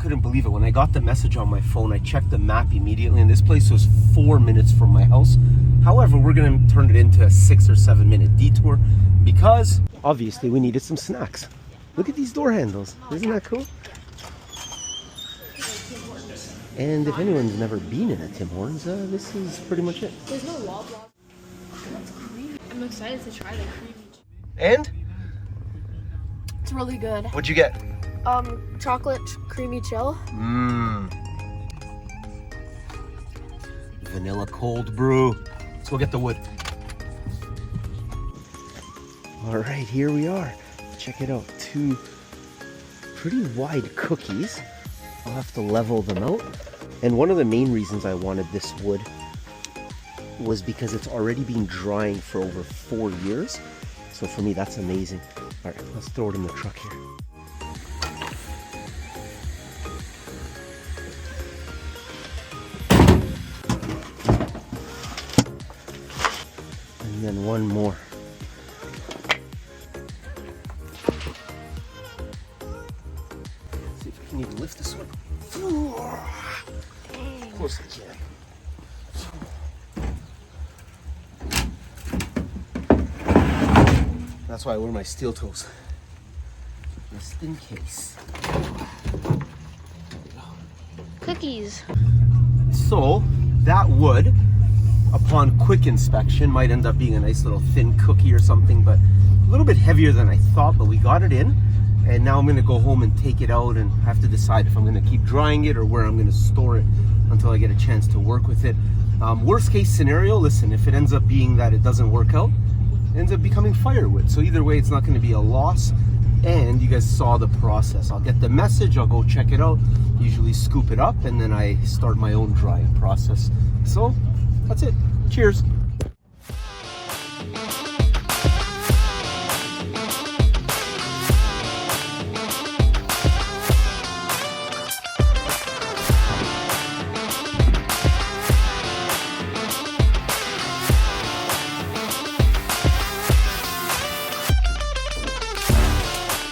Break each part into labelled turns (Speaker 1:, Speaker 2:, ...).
Speaker 1: couldn't believe it. When I got the message on my phone, I checked the map immediately, and this place was 4 minutes from my house. However, we're gonna turn it into a 6 or 7 minute detour because obviously we needed some snacks. Look at these door handles. Isn't that cool? And if anyone's never been in a Tim Hortons, this is pretty much it.
Speaker 2: There's no wall block. That's creamy. I'm excited to try the creamy.
Speaker 1: And?
Speaker 2: It's really good.
Speaker 1: What'd you get?
Speaker 2: Chocolate creamy chill.
Speaker 1: Vanilla cold brew. Let's go get the wood. All right, here we are. Check it out. 2 pretty wide cookies. I'll have to level them out. And one of the main reasons I wanted this wood was because it's already been drying for over 4 years. So for me, that's amazing. All right, let's throw it in the truck here. And then one more. See if I can even lift this one. Of course I can. That's why I wear my steel toes. Just in case.
Speaker 2: Cookies.
Speaker 1: So, that wood, upon quick inspection, might end up being a nice little thin cookie or something, but a little bit heavier than I thought, but we got it in. And now I'm gonna go home and take it out and have to decide if I'm gonna keep drying it or where I'm gonna store it until I get a chance to work with it. Worst case scenario, listen, if it ends up being that it doesn't work out, it ends up becoming firewood. So either way, it's not gonna be a loss. And you guys saw the process. I'll get the message, I'll go check it out, usually scoop it up, and then I start my own drying process. So that's it. Cheers.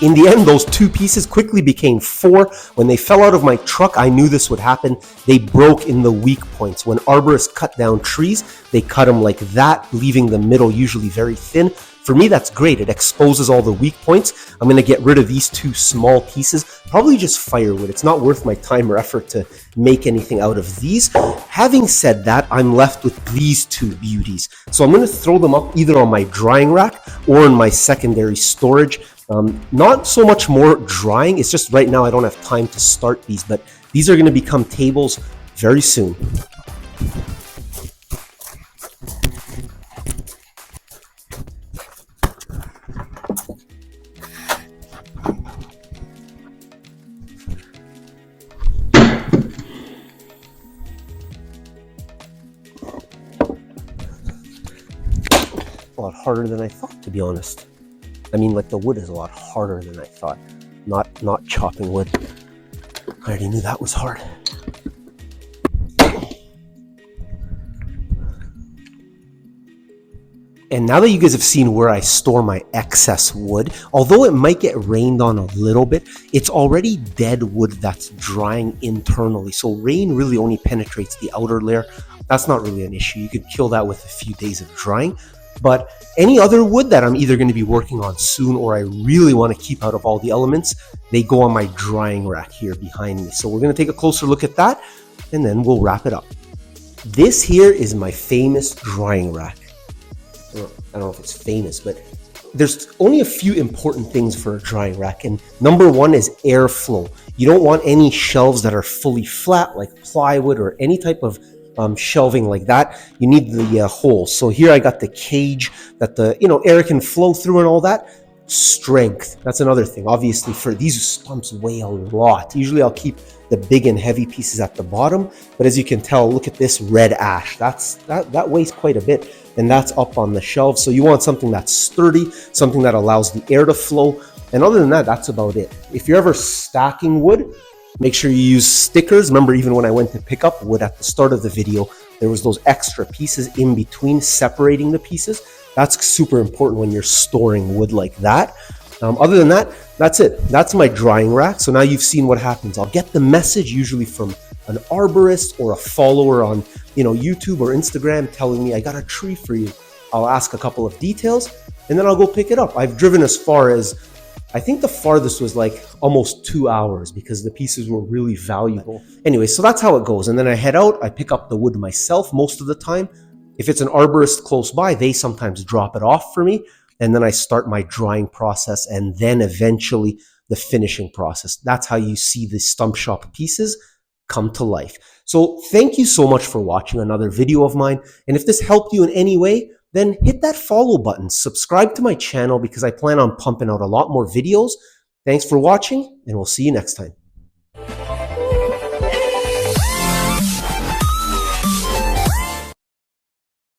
Speaker 1: In the end, those 2 pieces quickly became 4. When they fell out of my truck, I knew this would happen. They broke in the weak points. When arborists cut down trees, they cut them like that, leaving the middle usually very thin. For me, that's great. It exposes all the weak points. I'm going to get rid of these 2 small pieces, probably just firewood. It's not worth my time or effort to make anything out of these. Having said that, I'm left with these 2 beauties. So I'm going to throw them up either on my drying rack or in my secondary storage. Not so much more drying, it's just right now I don't have time to start these, but these are going to become tables very soon. A lot harder than I thought, to be honest. I mean, like, the wood is a lot harder than I thought. Not chopping wood. I already knew that was hard. And now that you guys have seen where I store my excess wood, although it might get rained on a little bit, it's already dead wood that's drying internally. So rain really only penetrates the outer layer. That's not really an issue. You could kill that with a few days of drying. But any other wood that I'm either going to be working on soon or I really want to keep out of all the elements, they go on my drying rack here behind me. So we're going to take a closer look at that and then we'll wrap it up. This here is my famous drying rack. I don't know if it's famous, but there's only a few important things for a drying rack. And number 1 is airflow. You don't want any shelves that are fully flat like plywood or any type of shelving like that. You need the holes. So here I got the cage that the air can flow through and all that. Strength, that's another thing. Obviously, for these stumps weigh a lot. Usually I'll keep the big and heavy pieces at the bottom, but as you can tell, look at this red ash. That weighs quite a bit, and that's up on the shelves. So you want something that's sturdy, something that allows the air to flow. And other than that, that's about it. If you're ever stacking wood, make sure you use stickers. Remember, even when I went to pick up wood at the start of the video, there was those extra pieces in between separating the pieces. That's super important when you're storing wood like that. Other than that, that's it. That's my drying rack. So now you've seen what happens. I'll get the message usually from an arborist or a follower on, YouTube or Instagram telling me I got a tree for you. I'll ask a couple of details and then I'll go pick it up. I've driven as far as, I think the farthest was like almost 2 hours because the pieces were really valuable. Anyway, so that's how it goes. And then I head out, I pick up the wood myself most of the time. If it's an arborist close by, they sometimes drop it off for me. And then I start my drying process and then eventually the finishing process. That's how you see the Stump Shop pieces come to life. So thank you so much for watching another video of mine. And if this helped you in any way, then hit that follow button, subscribe to my channel because I plan on pumping out a lot more videos. Thanks for watching, and we'll see you next time.